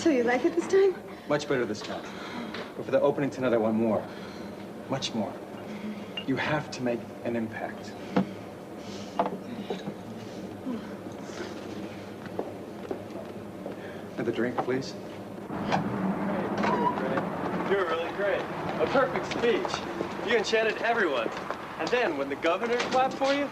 So you like it this time? Much better this time. But for the opening tonight, I want more. Much more. You have to make an impact. Another drink, please. You're really great. A perfect speech. You enchanted everyone. And then when the governor clapped for you,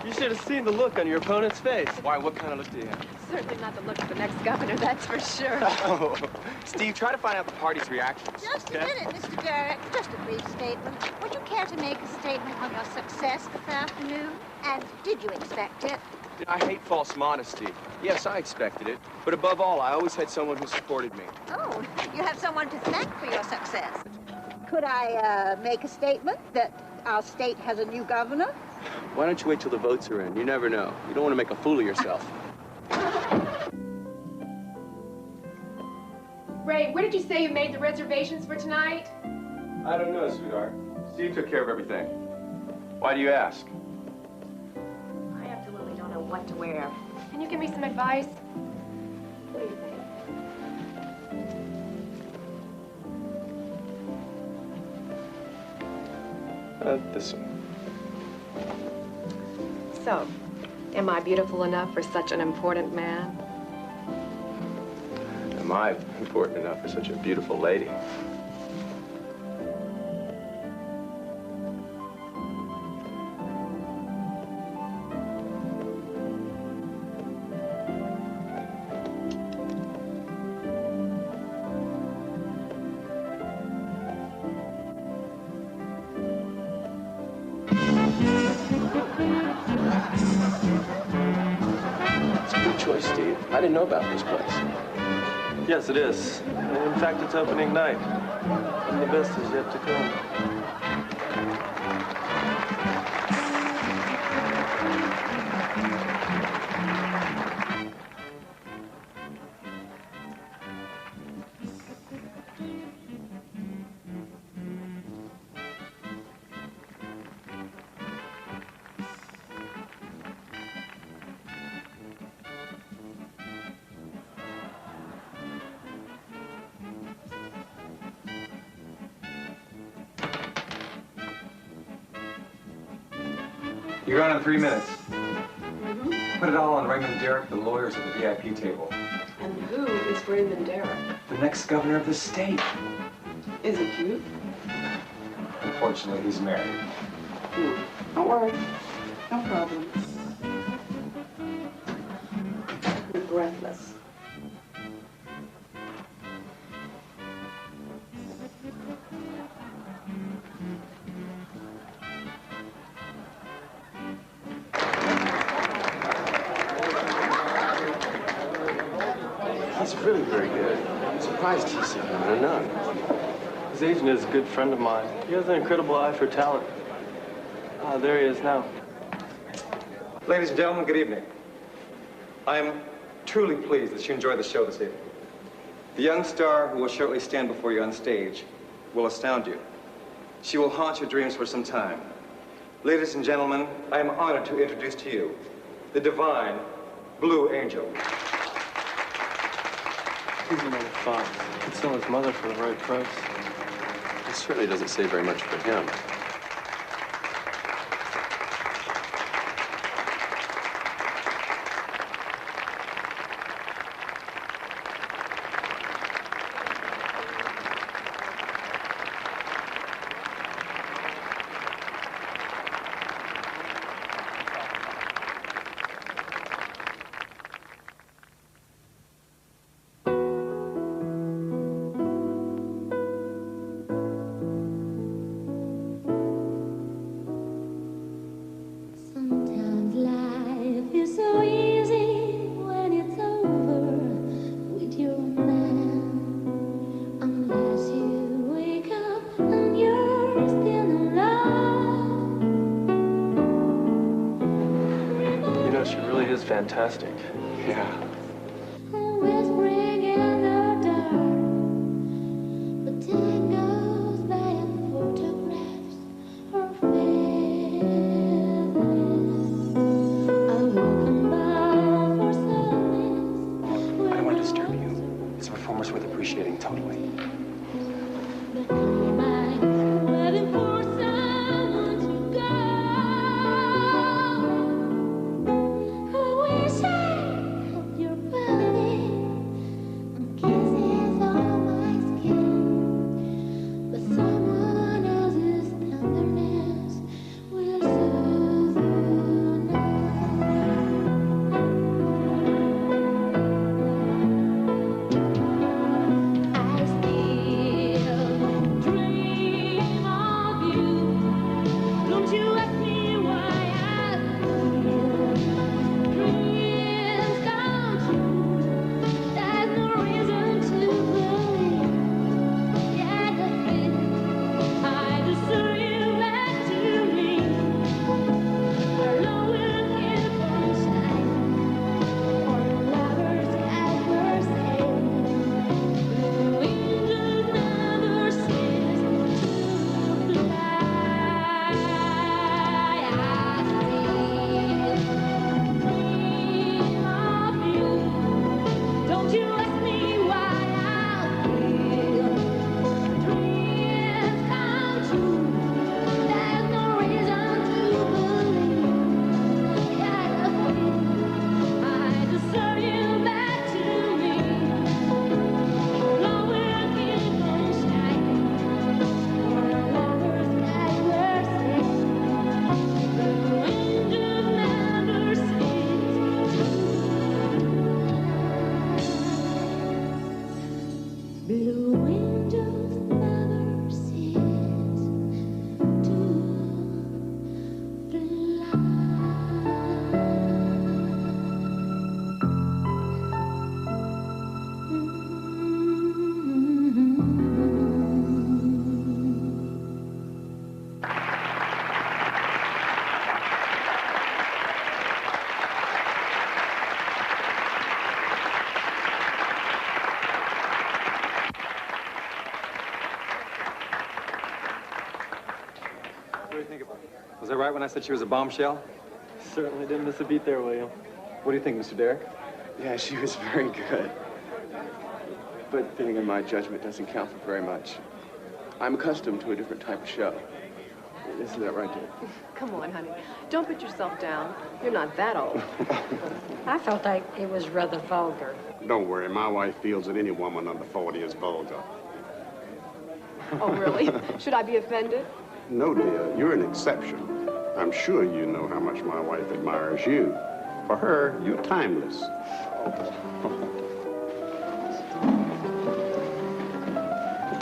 you should have seen the look on your opponent's face. Why? What kind of look do you have? Certainly not the look of the next governor, that's for sure. Oh, Steve, try to find out the party's reactions. Just a minute, Mr. Derrick. Just a brief statement. Would you care to make a statement on your success this afternoon? And did you expect it? I hate false modesty. Yes, I expected it. But above all, I always had someone who supported me. Oh, you have someone to thank for your success. Could I make a statement that our state has a new governor? Why don't you wait till the votes are in? You never know. You don't want to make a fool of yourself. Ray, where did you say you made the reservations for tonight? I don't know, sweetheart. Steve took care of everything. Why do you ask? I absolutely don't know what to wear. Can you give me some advice? What do you think? This one. So, am I beautiful enough for such an important man? Am I important enough for such a beautiful lady? Choice, Steve. I didn't know about this place. Yes, it is. In fact, it's opening night. And the best is yet to come. You're on in 3 minutes. Put it all on Raymond Derrick, the lawyers at the VIP table. And who is Raymond Derrick? The next governor of the state. Is he cute? Unfortunately, he's married. Don't worry. No problem. You're breathless. He's really very good. I'm surprised he's a nun. His agent is a good friend of mine. He has an incredible eye for talent. Ah, there he is now. Ladies and gentlemen, good evening. I am truly pleased that you enjoyed the show this evening. The young star who will shortly stand before you on stage will astound you. She will haunt your dreams for some time. Ladies and gentlemen, I am honored to introduce to you the divine Blue Angel. He's a man of thought. He'd sell his mother for the right price. It certainly doesn't say very much for him. Fantastic. Yeah. worth appreciating totally. Waiting for someone to go. I wish I held your body and kisses on my skin, but someone else's tenderness will soothe you now. I still dream of you. Don't you ask me why I feel dreams come true. There's no reason to believe. Yes, I deserve you back to me. Our love will keep on shining. For lovers as we're saying. Don't you ask me why I feel dreams come true. There's no reason to believe. Yes, I deserve you back to me. Love will keep on shining. For lovers as we're saying. The wind just never ceases. Blue wind just never ceases to What do you think about it? Was I right when I said she was a bombshell? Certainly didn't miss a beat there, William. What do you think, Mr. Derrick? Yeah, she was very good. But then again, my judgment doesn't count for very much. I'm accustomed to a different type of show. Isn't that right, dear? Come on, honey. Don't put yourself down. You're not that old. I felt like it was rather vulgar. Don't worry, my wife feels that any woman under 40 is vulgar. Oh, really? Should I be offended? No, dear, you're an exception. I'm sure you know how much my wife admires you. For her, you're timeless.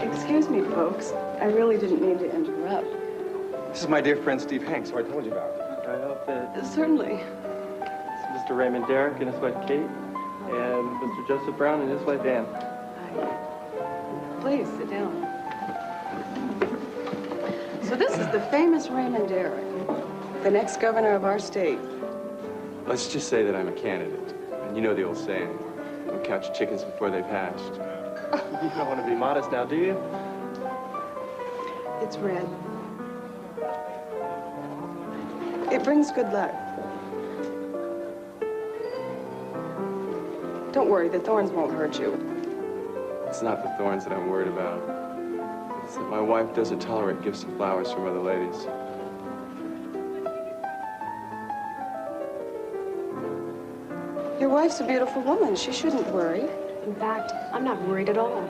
Excuse me, folks. I really didn't mean to interrupt. This is my dear friend Steve Hanks, who I told you about. I hope that Certainly. it's Mr. Raymond Derrick and his wife Kate, and Mr. Joseph Brown and his wife Ann. Please, sit down. So this is the famous Raymond Derrick, the next governor of our state. Let's just say that I'm a candidate. And you know the old saying, don't count your chickens before they've hatched. You don't want to be modest now, do you? It's red. It brings good luck. Don't worry, the thorns won't hurt you. It's not the thorns that I'm worried about. It's that my wife doesn't tolerate gifts of flowers from other ladies. Your wife's a beautiful woman. She shouldn't worry. In fact, I'm not worried at all.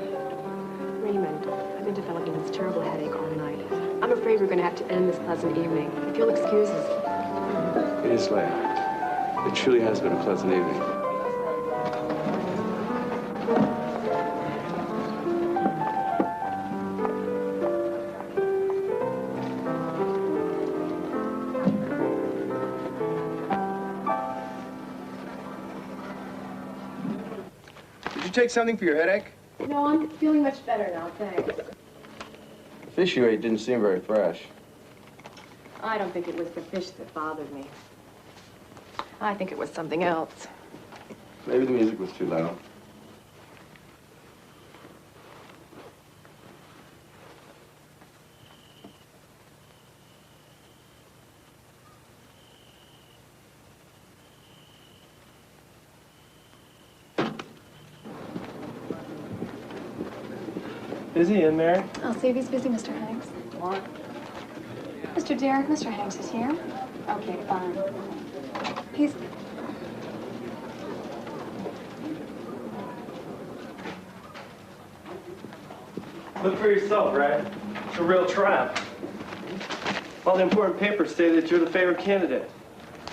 Raymond, I've been developing this terrible headache all night. I'm afraid we're going to have to end this pleasant evening. If you'll excuse us. It is late. It truly has been a pleasant evening. Did you take something for your headache? No, I'm feeling much better now, thanks. The fish you ate didn't seem very fresh. I don't think it was the fish that bothered me. I think it was something else. Maybe the music was too loud. Is he in, Mary? I'll see if he's busy, Mr. Hanks. What? Mr. Derek, Mr. Hanks is here. Okay, fine. He's... Look for yourself, Ray. It's a real trap. All the important papers say that you're the favored candidate.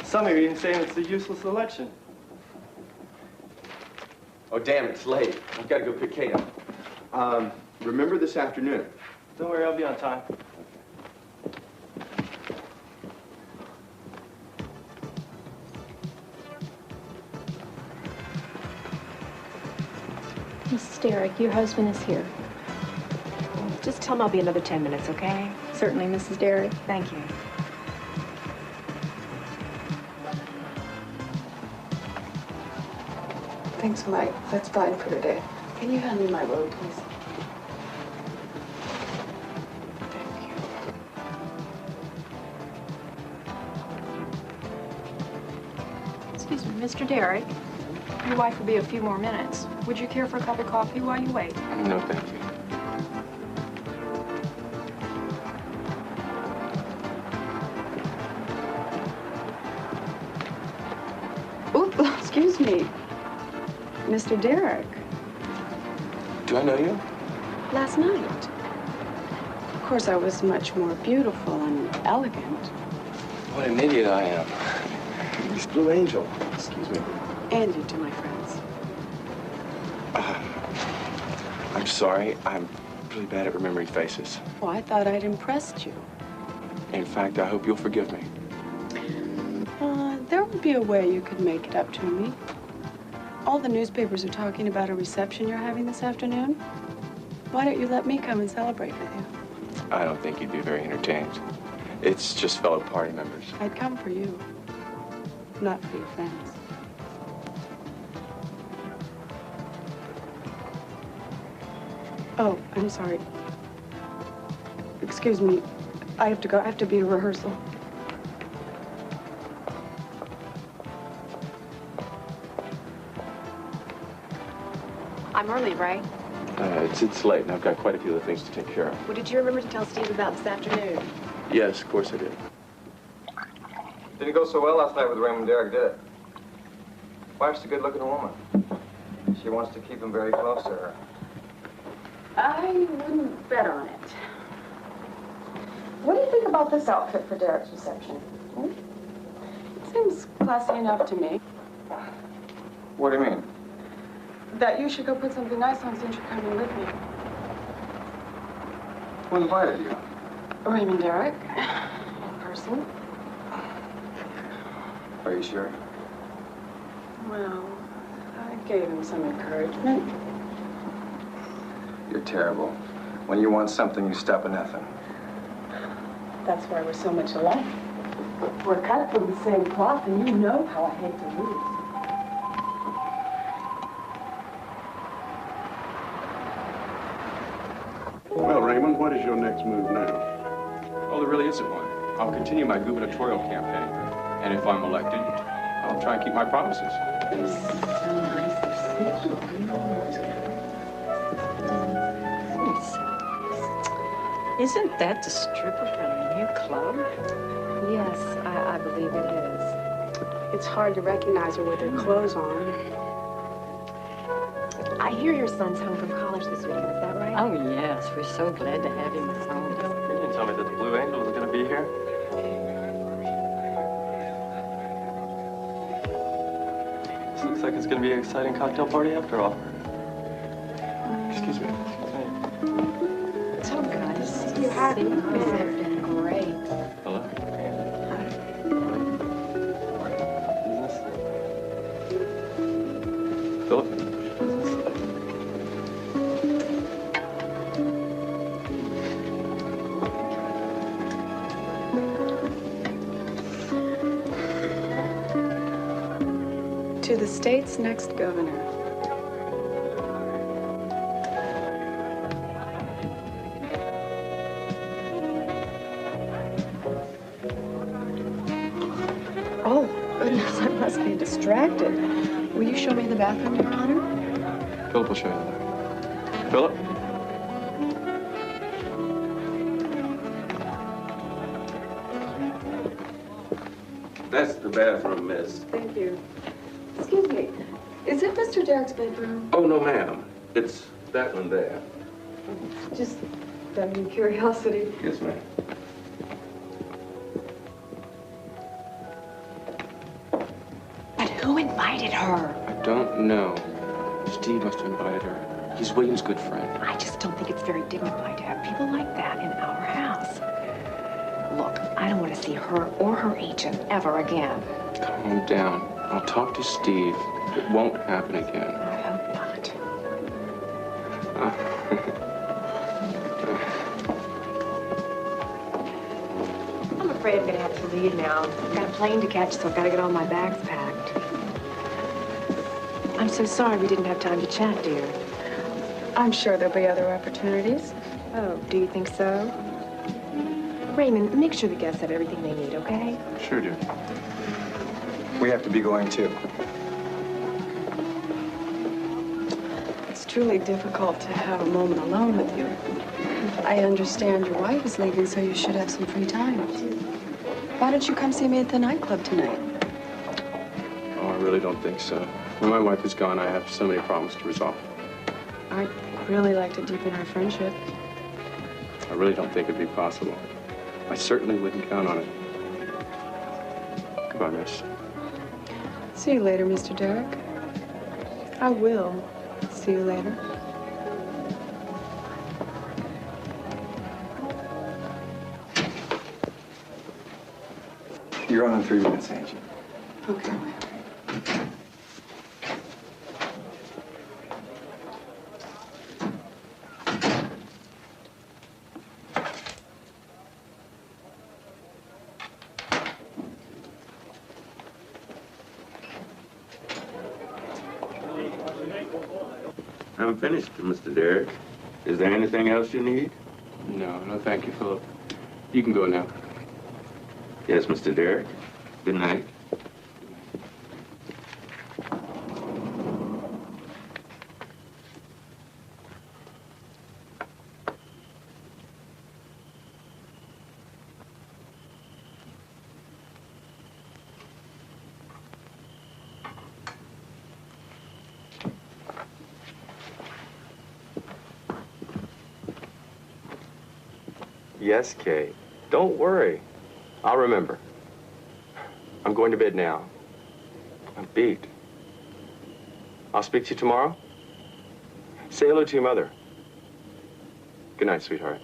Some are even saying it's a useless election. Oh, damn, it's late. I've got to go pick Kate up. Remember this afternoon. Don't worry, I'll be on time. Mrs. Derek, your husband is here. Just tell him I'll be another 10 minutes, okay? Certainly, Mrs. Derek. Thank you. Thanks, Mike. That's fine for today. Can you hand me my robe, please? Excuse me, Mr. Derek. Your wife will be a few more minutes. Would you care for a cup of coffee while you wait? No, thank you. Oh, excuse me. Mr. Derek. Do I know you? Last night. Of course, I was much more beautiful and elegant. What an idiot I am. Miss Blue Angel. Excuse me. And you to my friends. I'm sorry. I'm really bad at remembering faces. Oh, I thought I'd impressed you. In fact, I hope you'll forgive me. There would be a way you could make it up to me. All the newspapers are talking about a reception you're having this afternoon. Why don't you let me come and celebrate with you? I don't think you'd be very entertained. It's just fellow party members. I'd come for you, not for your friends. Oh, I'm sorry. Excuse me. I have to go. I have to be at rehearsal. I'm early, Ray. It's late, and I've got quite a few other things to take care of. What did you remember to tell Steve about this afternoon? Yes, of course I did. Didn't go so well last night with Raymond Derek, did it? Wife's a good-looking woman. She wants to keep him very close to her. I wouldn't bet on it. What do you think about this outfit for Derek's reception? Hmm? It seems classy enough to me. What do you mean? That you should go put something nice on since you're coming with me. Who invited you? Raymond Derek, in person. Are you sure? Well, I gave him some encouragement. You're terrible. When you want something, you stop at nothing. That's why we're so much alike. We're cut from the same cloth, and you know how I hate to lose. Well, Raymond, what is your next move now? Well, there really isn't one. I'll continue my gubernatorial campaign. And if I'm elected, I'll try and keep my promises. Isn't that the stripper from the new club? Yes, I believe it is. It's hard to recognize her with her clothes on. I hear your son's home from college this weekend, is that right? Oh, yes. We're so glad to have him at home. You didn't tell me that the Blue Angel was going to be here. This looks like it's going to be an exciting cocktail party after all. Excuse me. Oh, God, this is happy. These have been great. Hello. Business? Philip? To the state's next governor. Oh, goodness, I must be distracted. Will you show me the bathroom, Your Honor? Philip will show you that. Philip? That's the bathroom, miss. Thank you. Excuse me. Is it Mr. Derek's bedroom? Oh, no, ma'am. It's that one there. Just out of curiosity. Yes, ma'am. But who invited her? I don't know. Steve must have invited her. He's William's good friend. I just don't think it's very dignified to have people like that in our house. Look, I don't want to see her or her agent ever again. Calm down. I'll talk to Steve. It won't happen again. I hope not. I'm afraid I'm going to have to leave now. I've got a plane to catch, so I've got to get all my bags packed. I'm so sorry we didn't have time to chat, dear. I'm sure there'll be other opportunities. Oh, do you think so? Raymond, make sure the guests have everything they need, okay? Sure do. We have to be going too. It's truly difficult to have a moment alone with you. I understand your wife is leaving, so you should have some free time. Why don't you come see me at the nightclub tonight? Oh, I really don't think so. When my wife is gone, I have so many problems to resolve. I'd really like to deepen our friendship. I really don't think it'd be possible. I certainly wouldn't count on it. Goodbye, miss. See you later, Mr. Derek. I will see you later. You're on in 3 minutes, Angie. Okay. I'm finished, Mr. Derek. Is there anything else you need? No, thank you, Philip. You can go now. Yes, Mr. Derek. Good night. Yes, Kay. Don't worry. I'll remember. I'm going to bed now. I'm beat. I'll speak to you tomorrow. Say hello to your mother. Good night, sweetheart.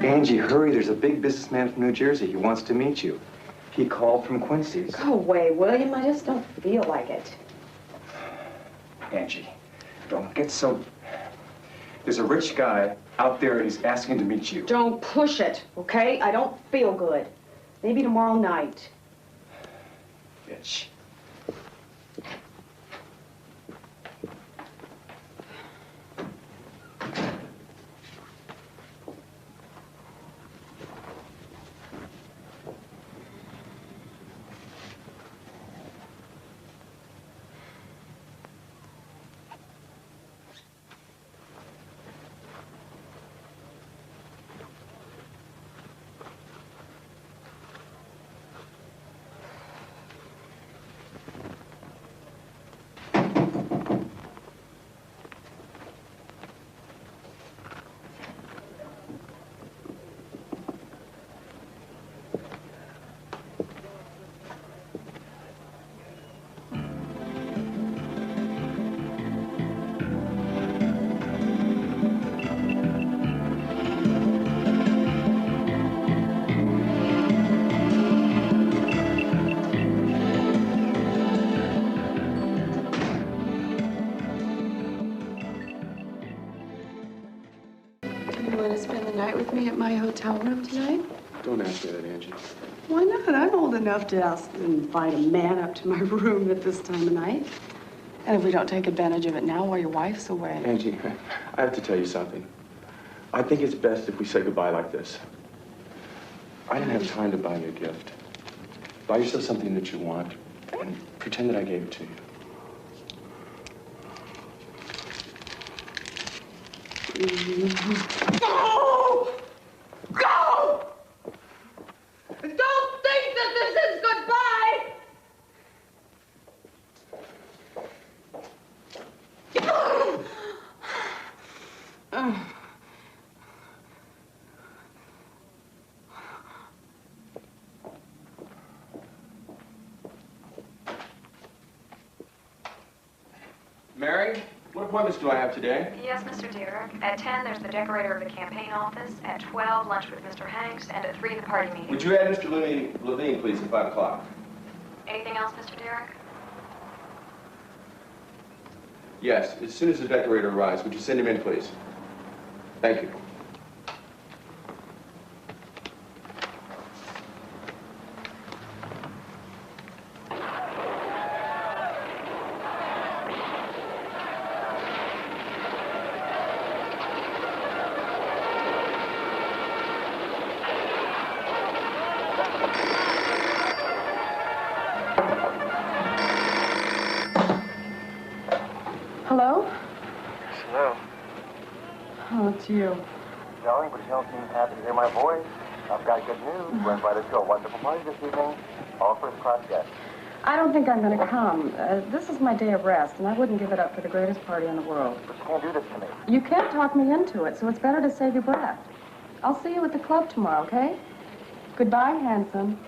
Angie, hurry. There's a big businessman from New Jersey. He wants to meet you. He called from Quincy's. Go away, William. I just don't feel like it. Angie, don't get so... There's a rich guy out there. He's asking to meet you. Don't push it, okay? I don't feel good. Maybe tomorrow night. Bitch. want to spend the night with me at my hotel room tonight? Don't ask me that, Angie. Why not? I'm old enough to invite a man up to my room at this time of night. And if we don't take advantage of it now while your wife's away. Angie, I have to tell you something. I think it's best if we say goodbye like this. I didn't have time to buy you a gift. Buy yourself something that you want and pretend that I gave it to you. Go! Go! Don't think that this is goodbye! Mary, what appointments do I have today? Yes, Mr. Derrick. At 10, there's the decorator of the campaign office. At 12, lunch with Mr. Hanks. And at 3, the party meeting. Would you add Mr. Levine, please, at 5 o'clock? Anything else, Mr. Derrick? Yes, as soon as the decorator arrives, would you send him in, please? Thank you. Hello? Hello. Oh, it's you. Darling, but you don't seem happy to hear my voice. I've got good news. We're invited to a wonderful party this evening. All first-class guests. I don't think I'm going to come. This is my day of rest, and I wouldn't give it up for the greatest party in the world. But you can't do this to me. You can't talk me into it, so it's better to save your breath. I'll see you at the club tomorrow, okay? Goodbye, handsome.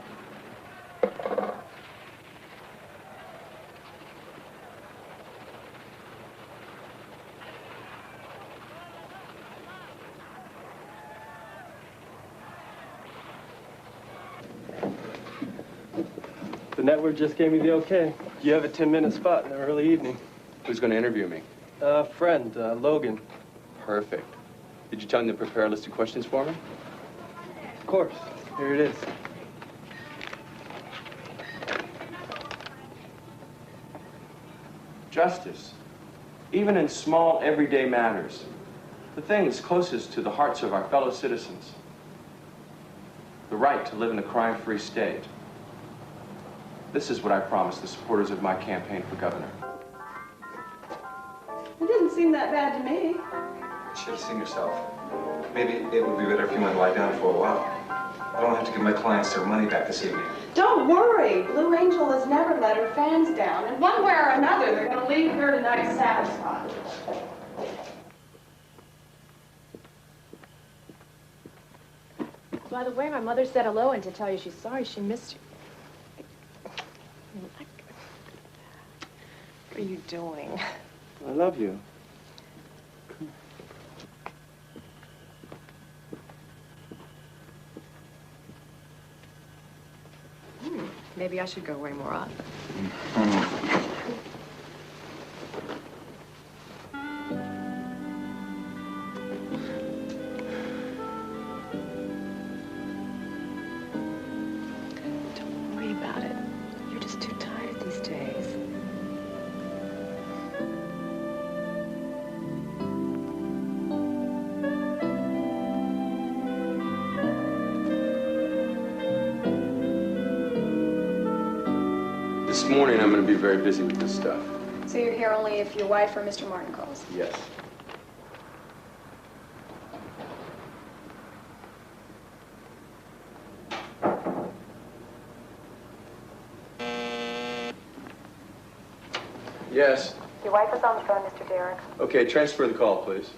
The network just gave me the okay. You have a 10-minute spot in the early evening. Who's going to interview me? A friend, Logan. Perfect. Did you tell him to prepare a list of questions for me? Of course. Here it is. Justice, even in small, everyday matters. The things closest to the hearts of our fellow citizens. The right to live in a crime-free state. This is what I promised the supporters of my campaign for governor. It didn't seem that bad to me. You should have seen yourself. Maybe it would be better if you went lie down for a while. I don't have to give my clients their money back this evening. Don't worry. Blue Angel has never let her fans down. And one way or another, they're going to leave here tonight satisfied. By the way, my mother said hello and to tell you she's sorry she missed you. What are you doing? I love you. Maybe I should go away more often. Don't worry about it. You're just too tired these days. This morning, I'm going to be very busy with this stuff. So you're here only if your wife or Mr. Martin calls? Yes. Yes. Your wife is on the phone, Mr. Derrick. Okay, transfer the call, please.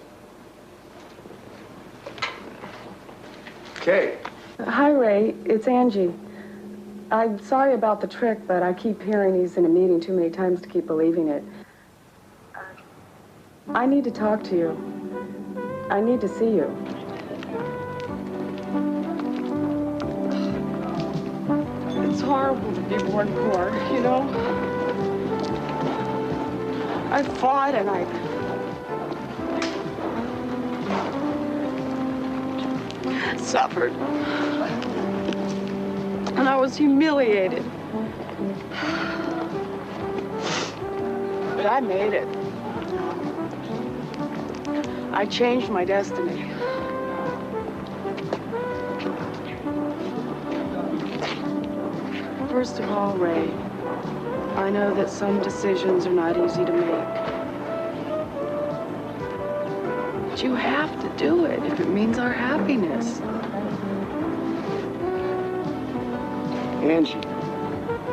Kay. Hi, Ray. It's Angie. I'm sorry about the trick, but I keep hearing he's in a meeting too many times to keep believing it. I need to talk to you. I need to see you. It's horrible to be born poor, you know? I fought and suffered. And I was humiliated. But I made it. I changed my destiny. First of all, Ray, I know that some decisions are not easy to make. But you have to do it if it means our happiness. Angie,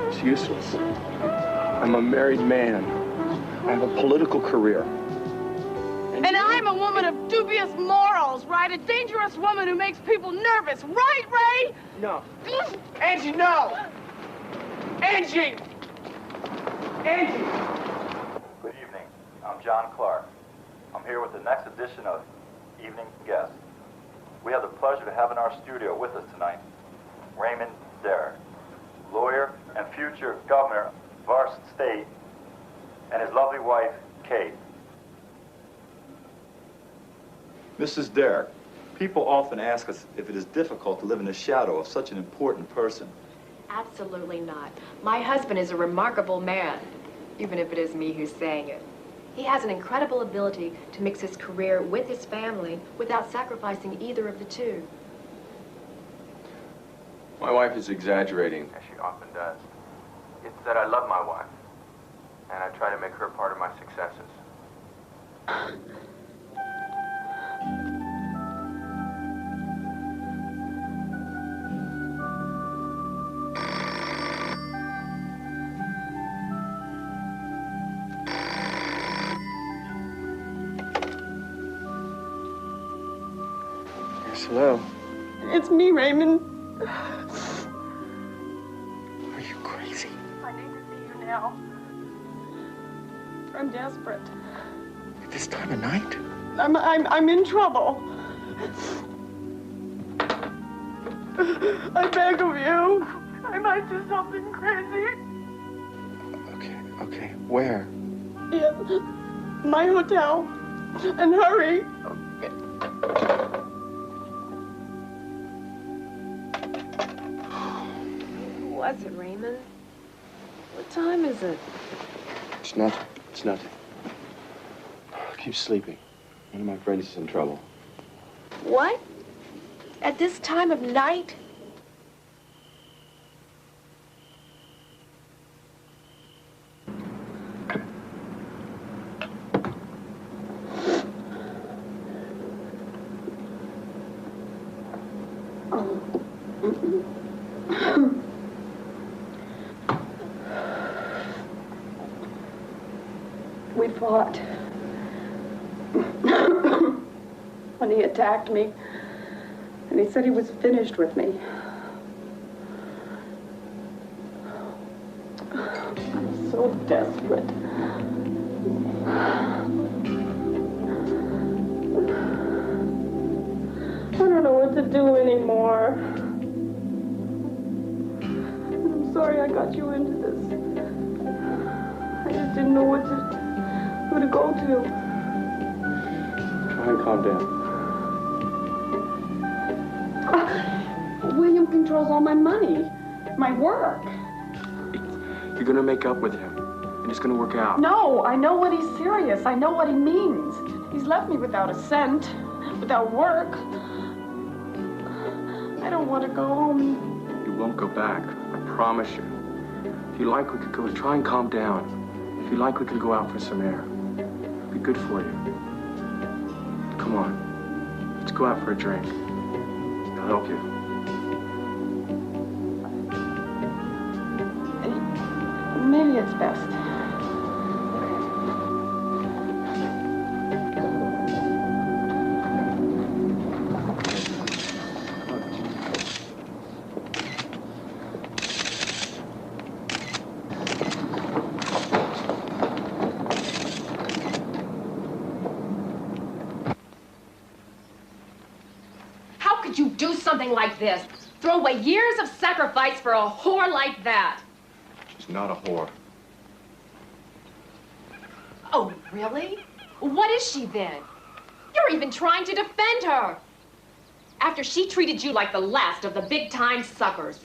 it's useless. I'm a married man. I have a political career. And I'm a woman of dubious morals, right? A dangerous woman who makes people nervous, right, Ray? No. Angie, no! Angie! Angie! Good evening. I'm John Clark. I'm here with the next edition of Evening Guest. We have the pleasure to have in our studio with us tonight Raymond Derrick, lawyer and future governor of our state, and his lovely wife, Kate. Mrs. Derrick, people often ask us if it is difficult to live in the shadow of such an important person. Absolutely not. My husband is a remarkable man, even if it is me who's saying it. He has an incredible ability to mix his career with his family without sacrificing either of the two. My wife is exaggerating. As she often does. It's that I love my wife, and I try to make her part of my successes. Yes, hello. It's me, Raymond. Are you crazy? I need to see you now. I'm desperate. At this time of night? I'm in trouble. I beg of you. I might do something crazy. Okay. Where? Yes. My hotel. And hurry. What was it, Raymond? What time is it? It's nothing. It's nothing. Keep sleeping. One of my friends is in trouble. What? At this time of night? We fought. When he attacked me, and he said he was finished with me. I'm so desperate. I don't know what to do anymore. I'm sorry I got you into this. I just didn't know who to go to. Try and calm down. William controls all my money, my work. You're gonna make up with him, and it's gonna work out. No, I know what he's serious. I know what he means. He's left me without a cent, without work. I don't want to go home. You won't go back. I promise you. If you like, we could go. Try and calm down. If you like, we can go out for some air. It'll be good for you. Come on. Let's go out for a drink. I'll help you. Maybe it's best. How could you do something like this? Throw away years of sacrifice for a whore like that? She's not a whore. Oh, really? What is she then? You're even trying to defend her. After she treated you like the last of the big-time suckers.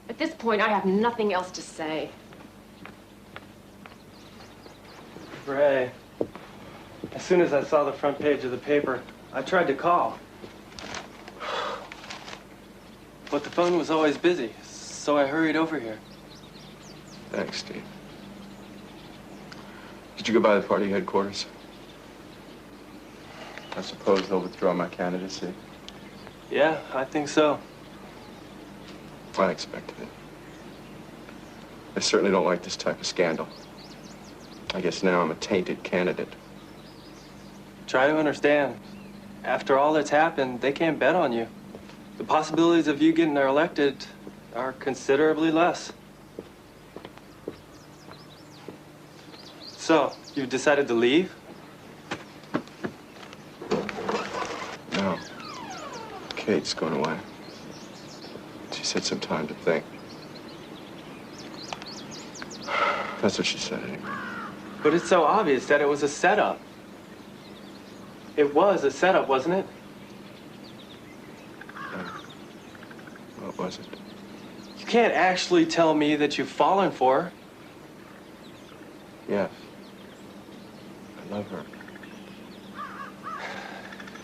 At this point, I have nothing else to say. Ray, as soon as I saw the front page of the paper, I tried to call. But the phone was always busy, so I hurried over here. Thanks, Steve. Did you go by the party headquarters? I suppose they'll withdraw my candidacy. Yeah, I think so. I expected it. I certainly don't like this type of scandal. I guess now I'm a tainted candidate. Try to understand. After all that's happened, they can't bet on you. The possibilities of you getting elected are considerably less. So, you've decided to leave? No. Kate's going away. She said some time to think. That's what she said anyway. But it's so obvious that it was a setup. It was a setup, wasn't it? What was it? You can't actually tell me that you've fallen for her. Yes. I love her.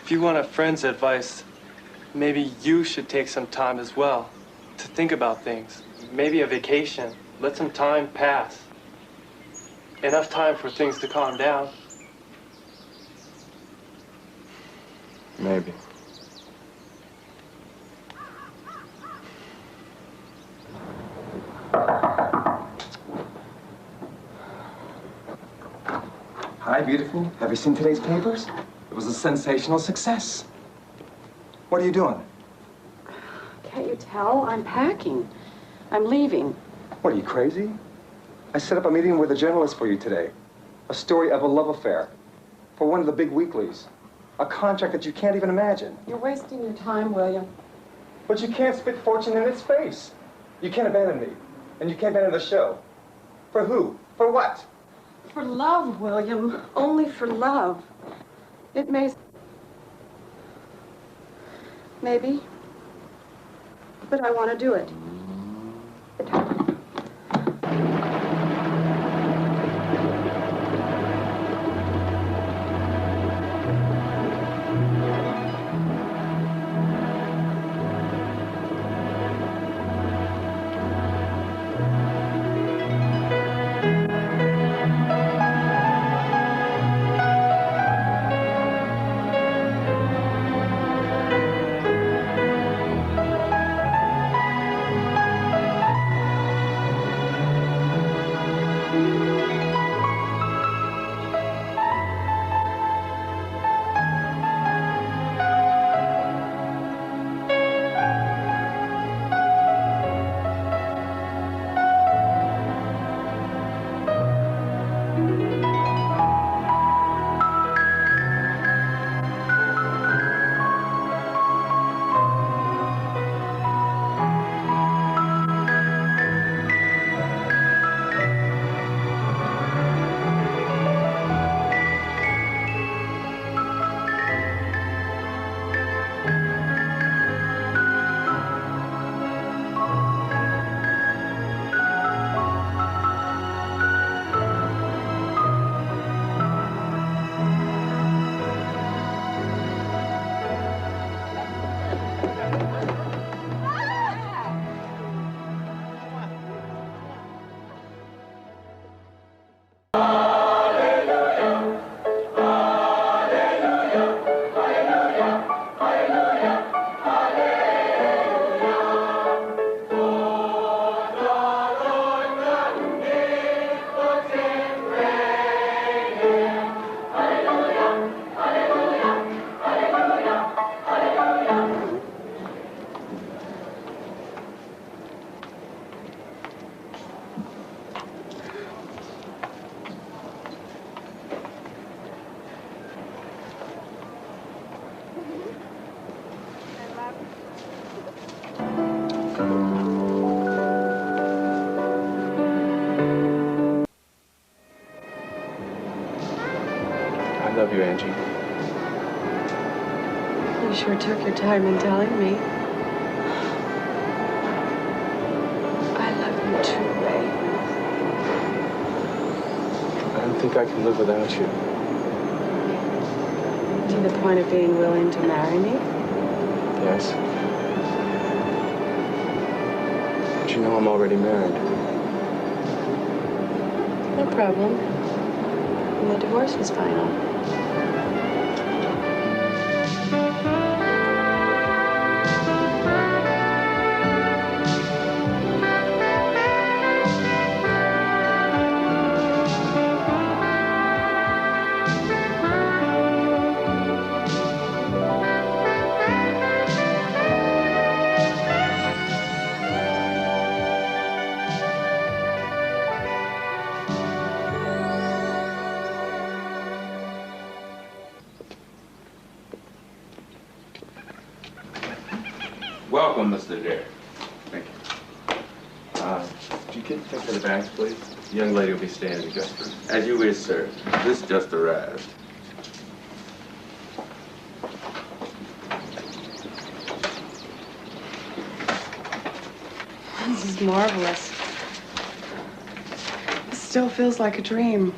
If you want a friend's advice, maybe you should take some time as well to think about things. Maybe a vacation. Let some time pass. Enough time for things to calm down. Maybe. Hi, beautiful. Have you seen today's papers? It was a sensational success. What are you doing? Can't you tell? I'm packing. I'm leaving. What, are you crazy? I set up a meeting with a journalist for you today. A story of a love affair for one of the big weeklies. A contract that you can't even imagine. You're wasting your time, William. But you can't spit fortune in its face. You can't abandon me. And you can't abandon the show. For who? For what? For love, William. Only for love. It may... Maybe. But I want to do it. I love you, Angie. You sure took your time in telling me. I love you too, Ray. I don't think I can live without you. To the point of being willing to marry me? Yes. But you know I'm already married. No problem. And the divorce is final. Welcome, Mr. Derek. Thank you. Could you take care of the bags, please? The young lady will be staying in the guest room. As you wish, sir. This just arrived. This is marvelous. It still feels like a dream.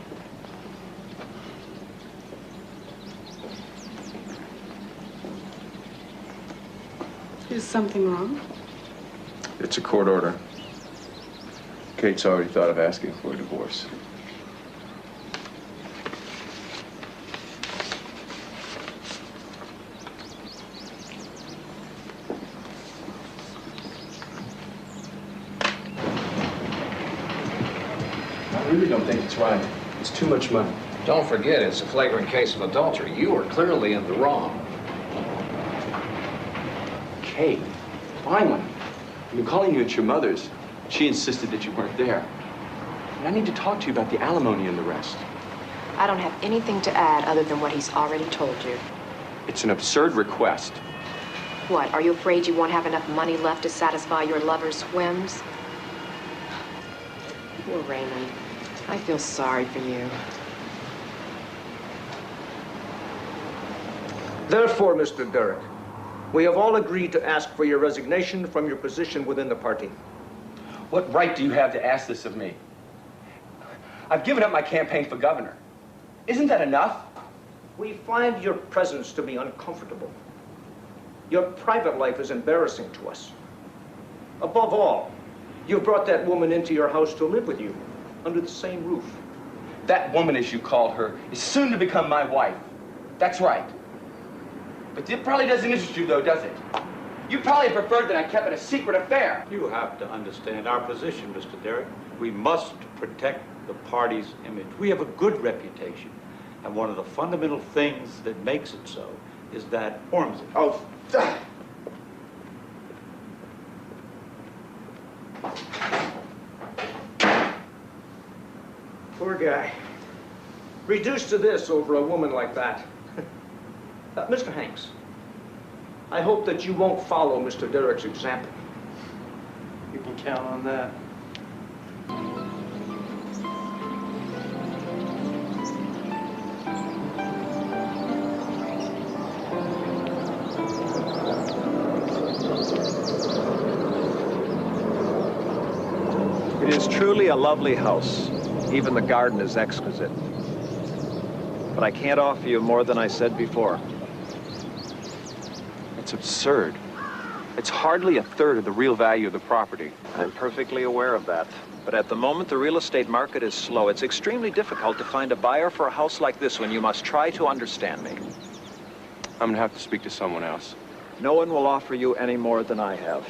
Is something wrong? It's a court order. Kate's already thought of asking for a divorce. I really don't think it's right. It's too much money. Don't forget, it's a flagrant case of adultery. You are clearly in the wrong. Kate, finally. I've been calling you at your mother's. She insisted that you weren't there. And I need to talk to you about the alimony and the rest. I don't have anything to add other than what he's already told you. It's an absurd request. What, are you afraid you won't have enough money left to satisfy your lover's whims? Poor Raymond. I feel sorry for you. Therefore, Mr. Derek, we have all agreed to ask for your resignation from your position within the party. What right do you have to ask this of me? I've given up my campaign for governor. Isn't that enough? We find your presence to be uncomfortable. Your private life is embarrassing to us. Above all, you've brought that woman into your house to live with you, under the same roof. That woman, as you called her, is soon to become my wife. That's right. But it probably doesn't interest you, though, does it? You probably preferred that I kept it a secret affair. You have to understand our position, Mr. Derek. We must protect the party's image. We have a good reputation. And one of the fundamental things that makes it so is that Ormsby. Oh, poor guy. Reduced to this over a woman like that. Mr. Hanks, I hope that you won't follow Mr. Derek's example. You can count on that. It is truly a lovely house. Even the garden is exquisite. But I can't offer you more than I said before. It's absurd. It's hardly a third of the real value of the property. I'm perfectly aware of that. But at the moment, the real estate market is slow. It's extremely difficult to find a buyer for a house like this one. You must try to understand me. I'm gonna have to speak to someone else. No one will offer you any more than I have.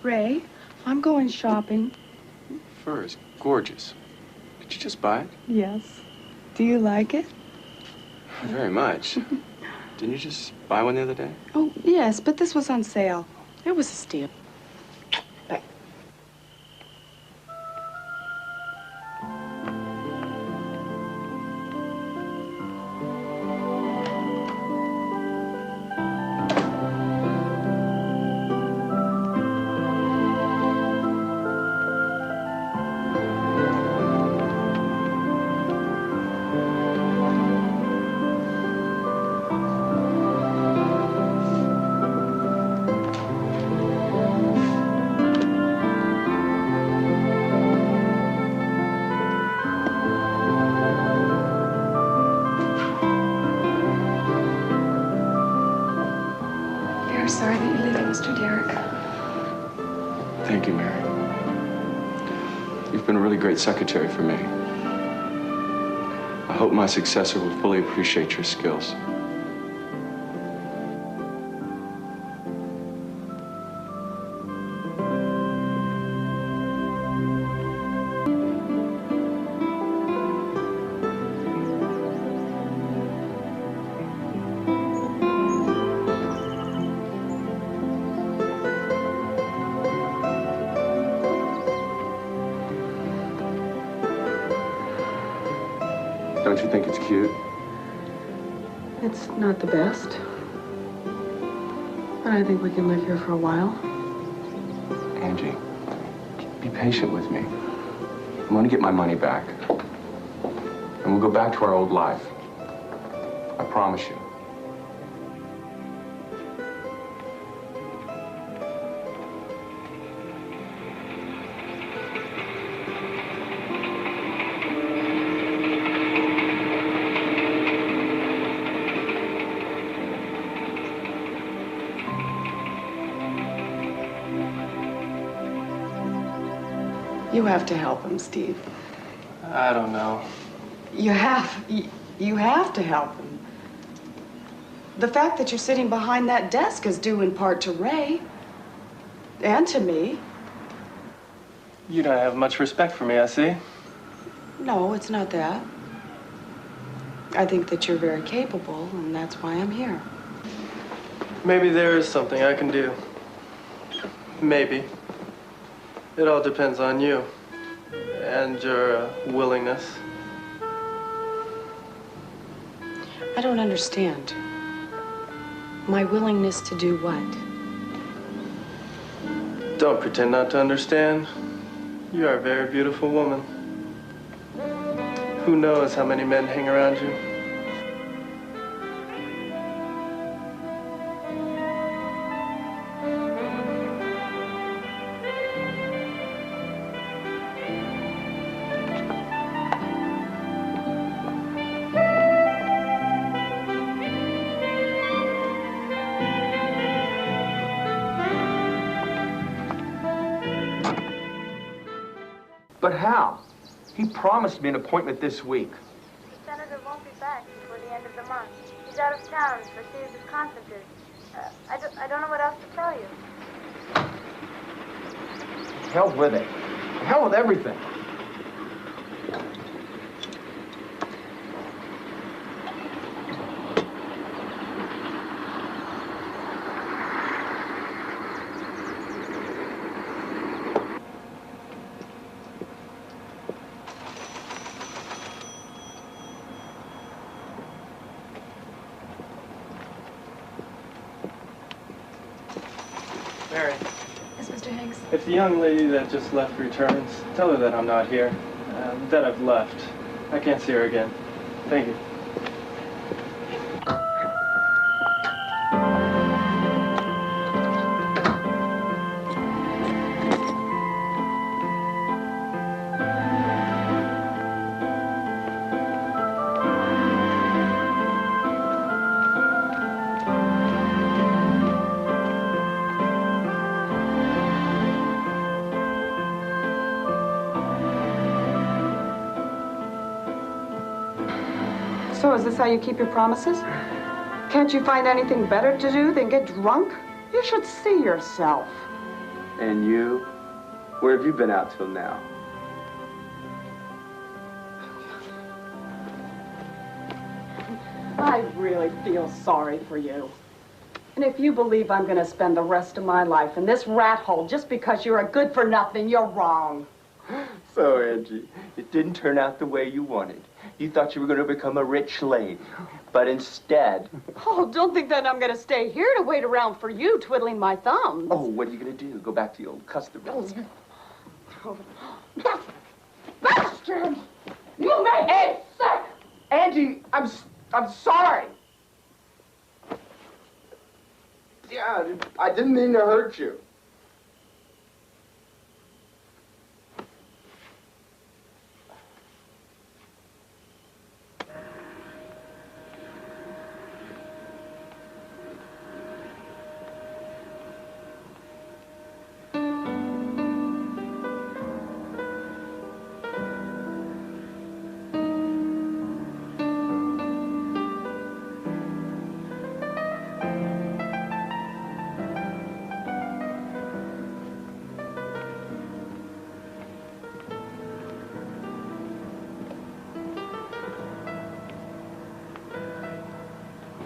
Ray, I'm going shopping. Fur is gorgeous. Did you just buy it? Yes. Do you like it? Very much. Didn't you just buy one the other day? Oh, yes, but this was on sale. It was a steal. very sorry that you're leaving, Mr. Derrick. Thank you, Mary. You've been a really great secretary for me. I hope my successor will fully appreciate your skills. Don't you think it's cute? It's not the best. But I think we can live here for a while. Angie, be patient with me. I'm going to get my money back. And we'll go back to our old life. I promise you. You have to help him, Steve. I don't know. You have to help him. The fact that you're sitting behind that desk is due in part to Ray. And to me. You don't have much respect for me, I see. No, it's not that. I think that you're very capable, and that's why I'm here. Maybe there is something I can do. Maybe. It all depends on you and your willingness. I don't understand. My willingness to do what? Don't pretend not to understand. You are a very beautiful woman. Who knows how many men hang around you? But how? He promised me an appointment this week. The senator won't be back before the end of the month. He's out of town for a series of conferences. I don't know what else to tell you. Hell with it. Hell with everything. Mary. Yes, Mr. Hanks? If the young lady that just left returns, tell her that I'm not here, that I've left. I can't see her again. Thank you. So is this how you keep your promises? Can't you find anything better to do than get drunk? You should see yourself. And you? Where have you been out till now? I really feel sorry for you. And if you believe I'm going to spend the rest of my life in this rat hole just because you're a good-for-nothing, you're wrong. So, Angie, it didn't turn out the way you wanted. You thought you were going to become a rich lady. But instead... Oh, don't think that I'm going to stay here to wait around for you twiddling my thumbs. Oh, what are you going to do? Go back to your old customers? Bastard! You make me sick! Angie, I'm sorry. Yeah, I didn't mean to hurt you.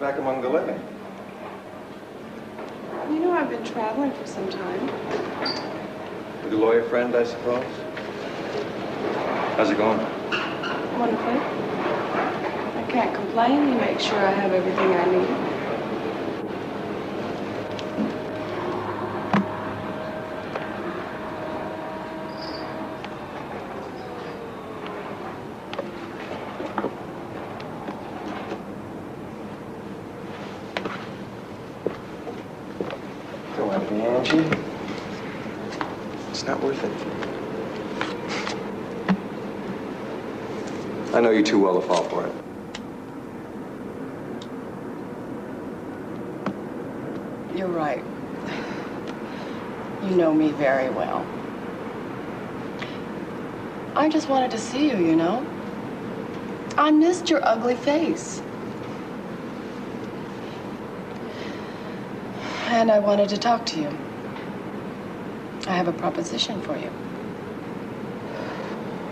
back among the living. You know, I've been traveling for some time. With a lawyer friend, I suppose? How's it going? Wonderfully. I can't complain. He makes sure I have everything I need. Go on, Angie. It's not worth it. I know you too well to fall for it. You're right. You know me very well. I just wanted to see you, you know? I missed your ugly face. And I wanted to talk to you. I have a proposition for you.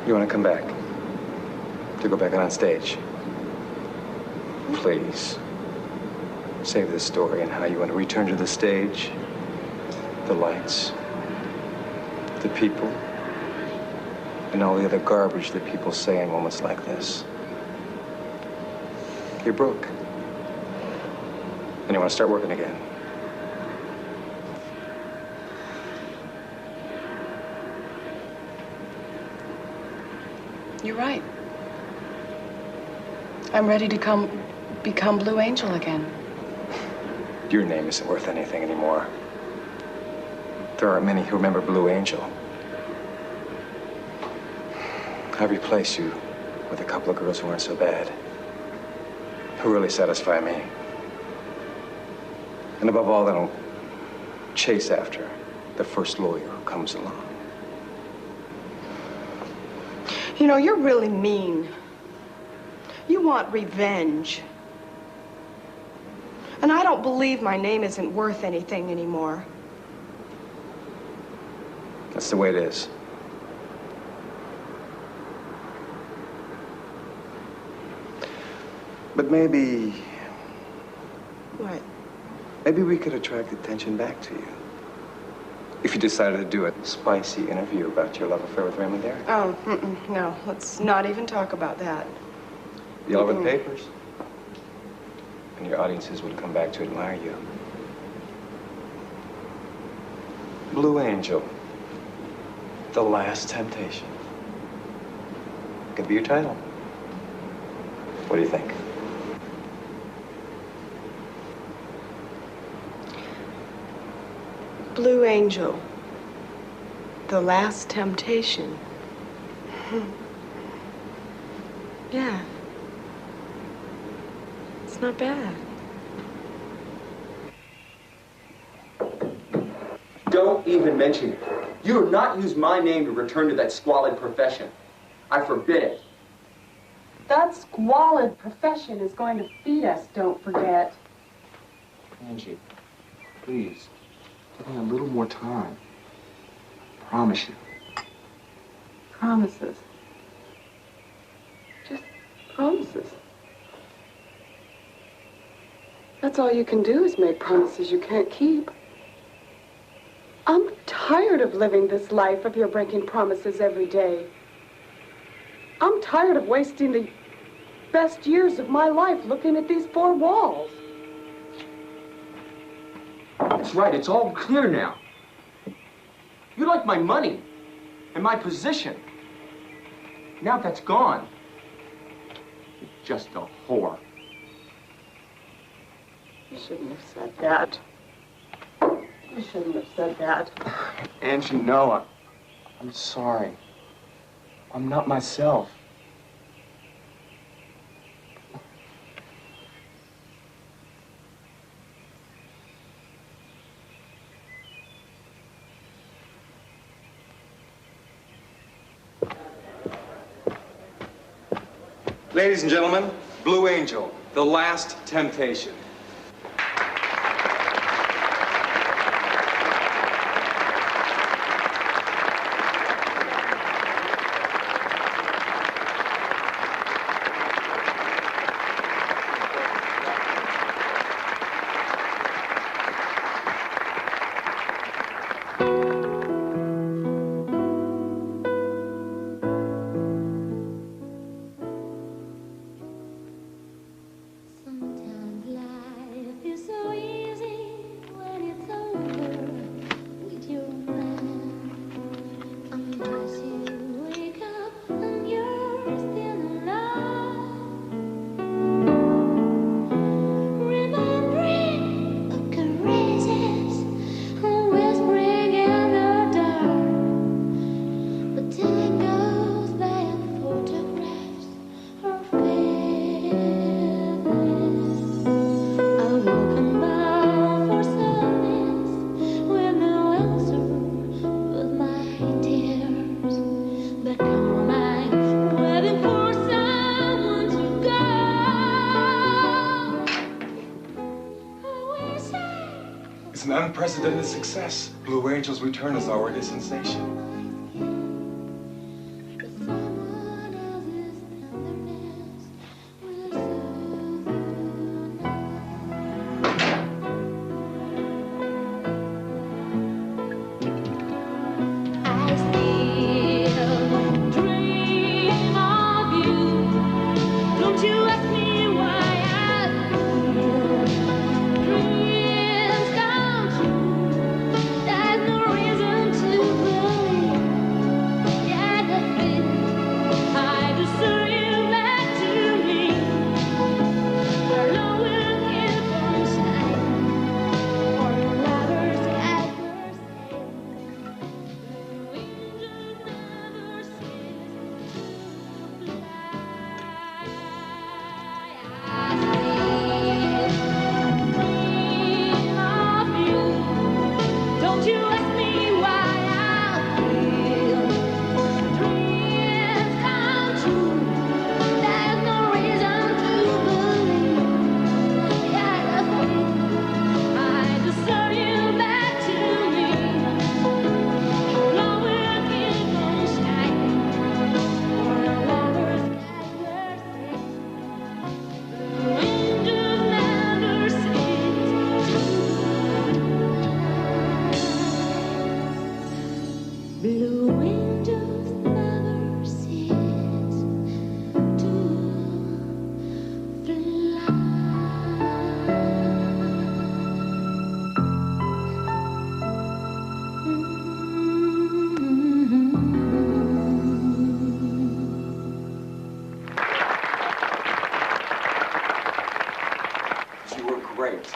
You want to come back? To go back on stage? Please. Save this story and how you want to return to the stage, the lights, the people, and all the other garbage that people say in moments like this. You're broke. And you want to start working again. You're right. I'm ready to become Blue Angel again. Your name isn't worth anything anymore. There aren't many who remember Blue Angel. I replace you with a couple of girls who aren't so bad, who really satisfy me. And above all, I don't chase after the first lawyer who comes along. You know, you're really mean. You want revenge. And I don't believe my name isn't worth anything anymore. That's the way it is. But maybe... What? Maybe we could attract attention back to you. If you decided to do a spicy interview about your love affair with Raymond Derrick. Oh, no. Let's not even talk about that. Be all over the papers. And your audiences would come back to admire you. Blue Angel. The Last Temptation. Could be your title. What do you think? Blue Angel. The Last Temptation. Yeah. It's not bad. Don't even mention it. You do not use my name to return to that squalid profession. I forbid it. That squalid profession is going to feed us, don't forget. Angie, please, give me a little more time. I promise you. Promises. Just promises. That's all you can do is make promises you can't keep. I'm tired of living this life of your breaking promises every day. I'm tired of wasting the best years of my life looking at these four walls. That's right, it's all clear now. You like my money and my position. Now that's gone. You're just a whore. You shouldn't have said that. You shouldn't have said that. Angie, no, I'm sorry. I'm not myself. Ladies and gentlemen, Blue Angel, The Last Temptation. unprecedented success. Blue Angel's return is already a sensation.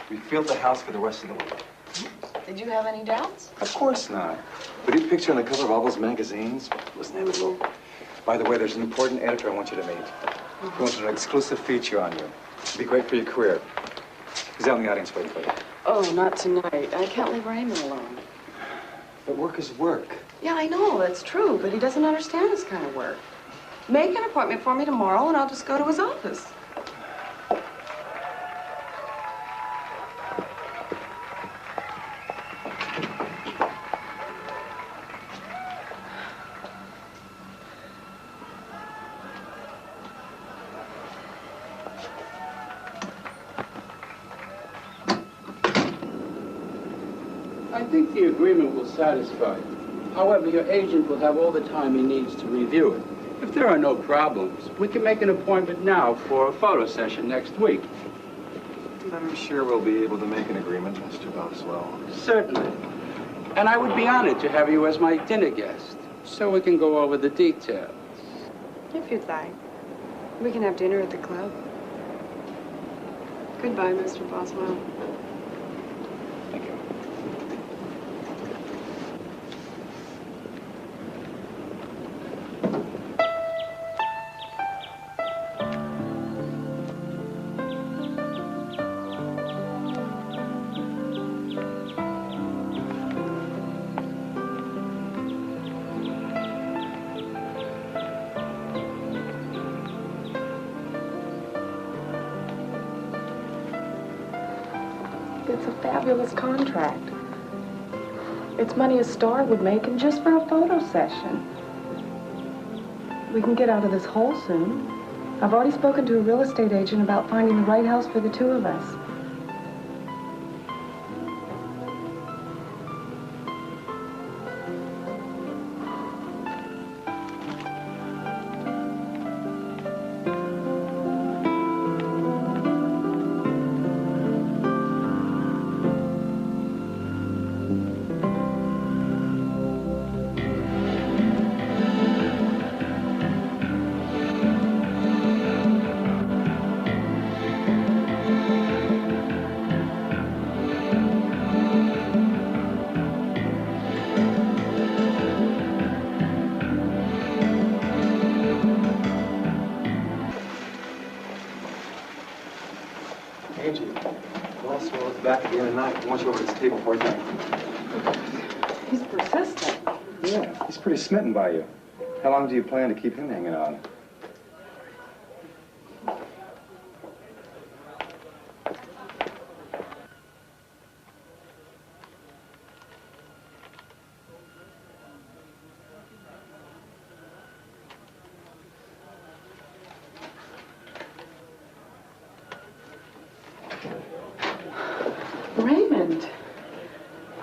We filled the house for the rest of the week. Did you have any doubts? Of course not. But your picture on the cover of all those magazines was inevitable. By the way, there's an important editor I want you to meet. He wants an exclusive feature on you. It'd be great for your career. He's out in the audience waiting for you. Oh, not tonight. I can't leave Raymond alone. But work is work. Yeah, I know, that's true, but he doesn't understand this kind of work. Make an appointment for me tomorrow, and I'll just go to his office. I think the agreement will satisfy you. However, your agent will have all the time he needs to review it. If there are no problems, we can make an appointment now for a photo session next week. I'm sure we'll be able to make an agreement, Mr. Boswell. Certainly. And I would be honored to have you as my dinner guest, so we can go over the details. If you'd like. We can have dinner at the club. Goodbye, Mr. Boswell. Thank you. It's a fabulous contract. It's money a star would make, and just for a photo session. We can get out of this hole soon. I've already spoken to a real estate agent about finding the right house for the two of us. Angie, Boswell is back again tonight. I want you over at this table for tonight. He's persistent. Yeah, he's pretty smitten by you. How long do you plan to keep him hanging on?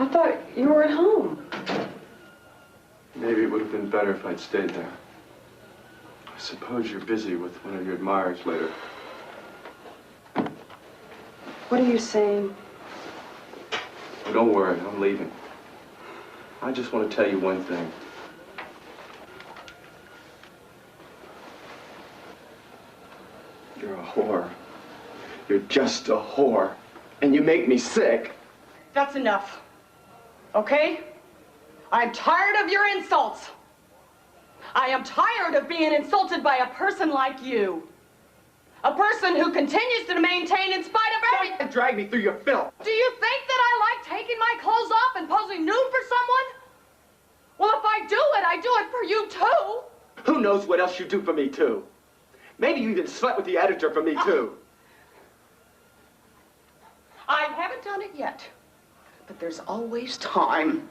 I thought you were at home. Maybe it would have been better if I'd stayed there. I suppose you're busy with one of your admirers later. What are you saying? Oh, don't worry, I'm leaving. I just want to tell you one thing. You're a whore. You're just a whore. And you make me sick. That's enough. Okay? I'm tired of your insults. I am tired of being insulted by a person like you. A person who continues to maintain in spite of everything. Don't drag me through your filth. Do you think that I like taking my clothes off and posing nude for someone? Well, if I do it, I do it for you too. Who knows what else you do for me, too? Maybe you even slept with the editor for me, too. I haven't done it yet, but there's always time.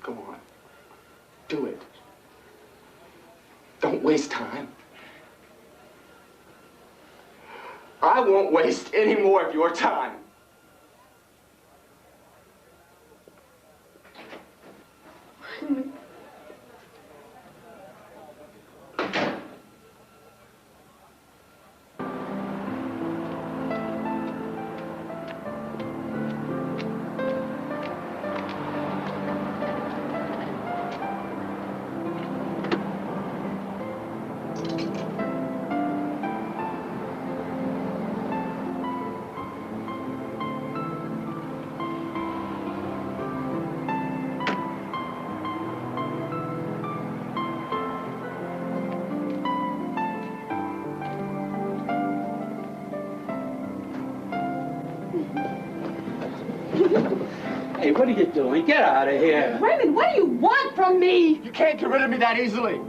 Go on. Do it. Don't waste time. I won't waste any more of your time. Hey, what are you doing? Get out of here. Raymond, what do you want from me? You can't get rid of me that easily.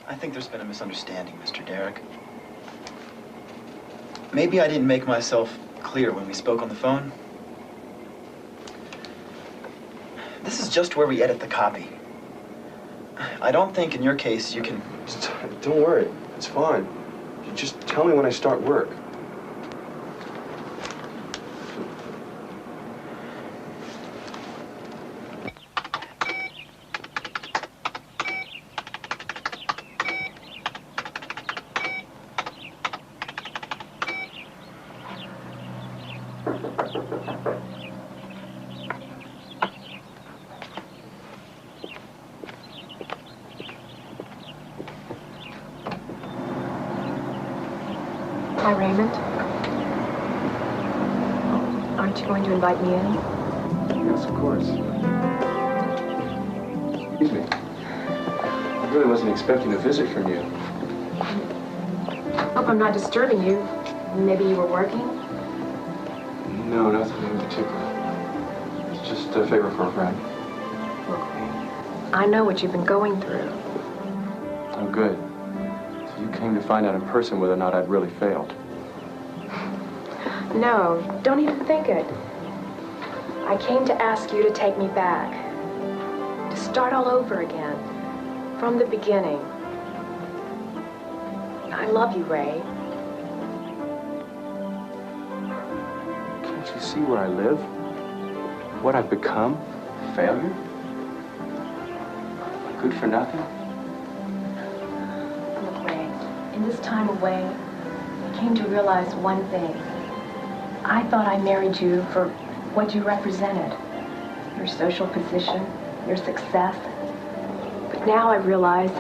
I think there's been a misunderstanding, Mr. Derrick. Maybe I didn't make myself clear when we spoke on the phone. This is just where we edit the copy. I don't think in your case you can... Don't worry, it's fine. You just tell me when I start work. Hi, Raymond. Aren't you going to invite me in? Yes, of course. Excuse me. I really wasn't expecting a visit from you. Hope I'm not disturbing you. Maybe you were working? No, nothing in particular. It's just a favor for a friend. Look, Ray, I know what you've been going through. Oh, good. So you came to find out in person whether or not I'd really failed. No, don't even think it. I came to ask you to take me back. To start all over again. From the beginning. I love you, Ray. Can't you see where I live? What I've become? Failure? Good for nothing? Look, Ray, in this time away, I came to realize one thing. I thought I married you for what you represented. Your social position, your success. But now I realize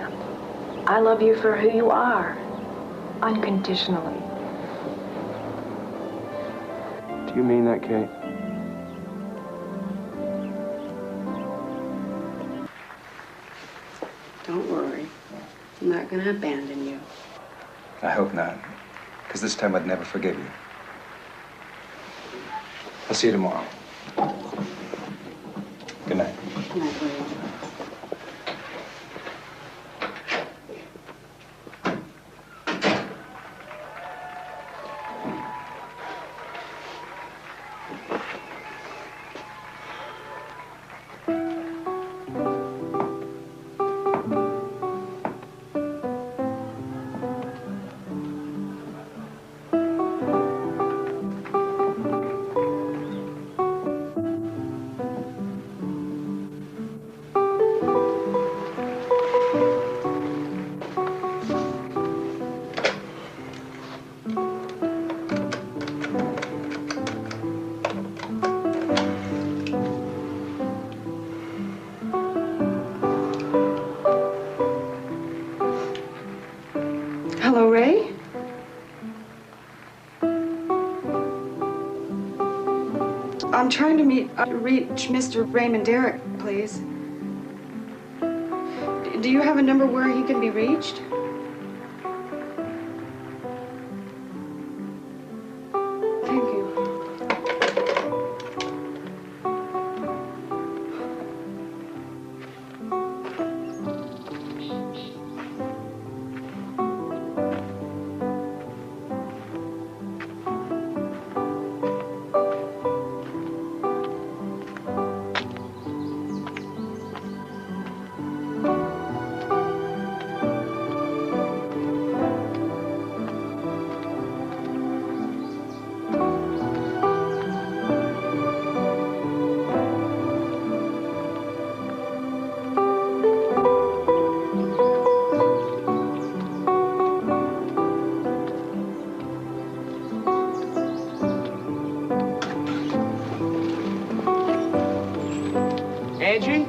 I love you for who you are, unconditionally. Do you mean that, Kate? Don't worry. I'm not going to abandon you. I hope not, because this time I'd never forgive you. I'll see you tomorrow. Good night. Good night, Ray. Hello, Ray? I'm trying to reach Mr. Raymond Derrick, please. Do you have a number where he can be reached? Thank you. Angie?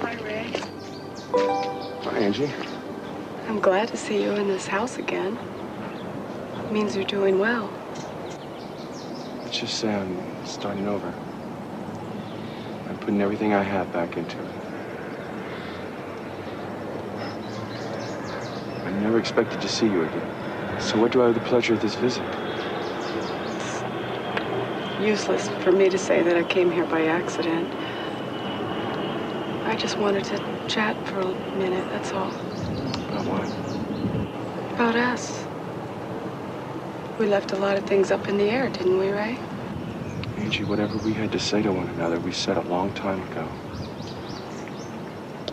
Hi, Ray. Hi, Angie. I'm glad to see you in this house again. It means you're doing well. Let's just say I'm starting over. I'm putting everything I have back into it. I never expected to see you again. So what do I owe the pleasure of this visit? It's useless for me to say that I came here by accident. I just wanted to chat for a minute, that's all. About what? About us. We left a lot of things up in the air, didn't we, Ray? Angie, whatever we had to say to one another, we said a long time ago.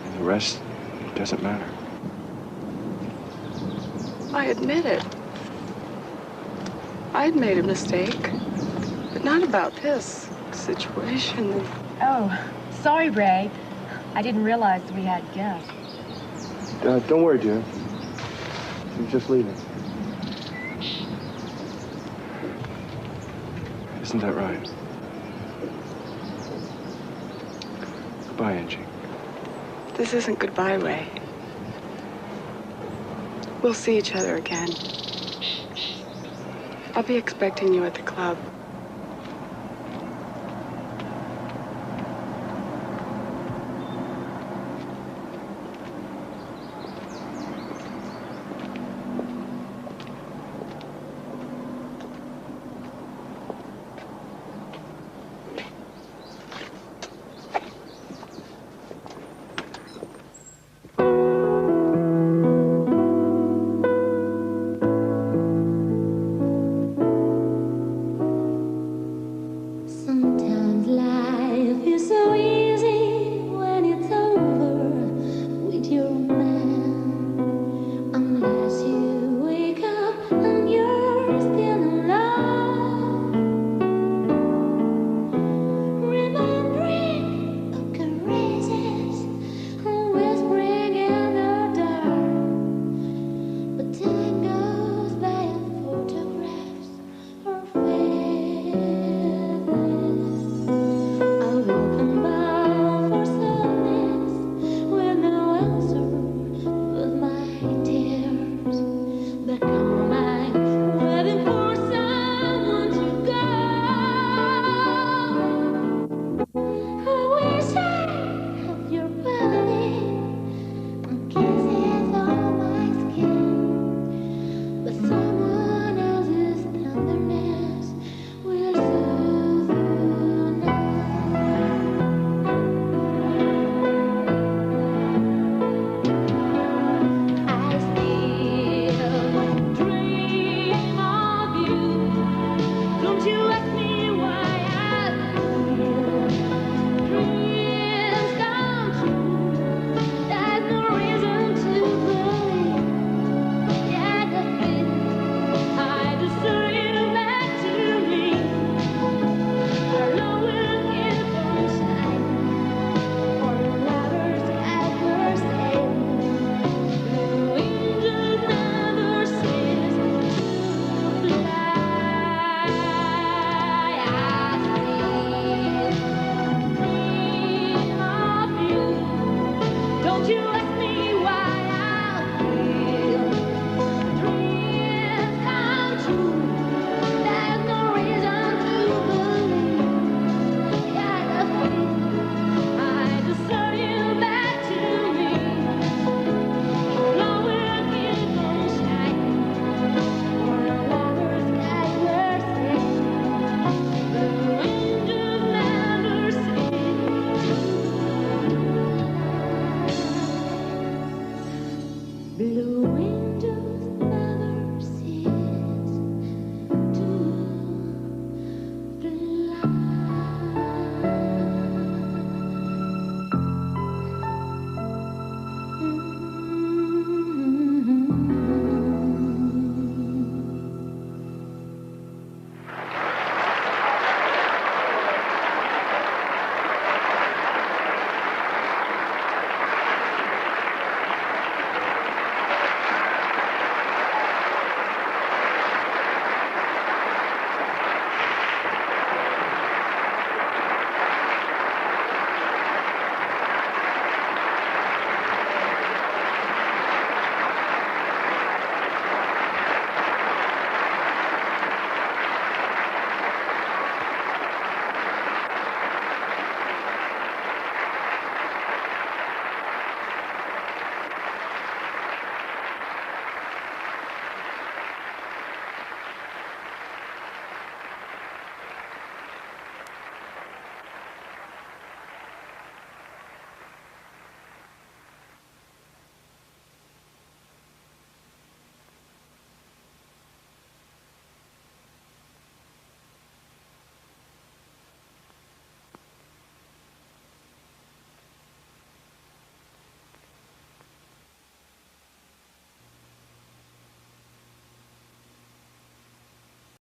And the rest doesn't matter. I admit it. I'd made a mistake, but not about this situation. Oh, sorry, Ray. I didn't realize we had guests. Don't worry, dear. She's just leaving. Isn't that right? Goodbye, Angie. This isn't goodbye, Ray. We'll see each other again. I'll be expecting you at the club. Don't you ask me why I feel dreams come true. There's no reason to believe. Yeah, I deserve you back to me. Long will keep on shining on a lover's skyward sea. Blue angels never see. Blue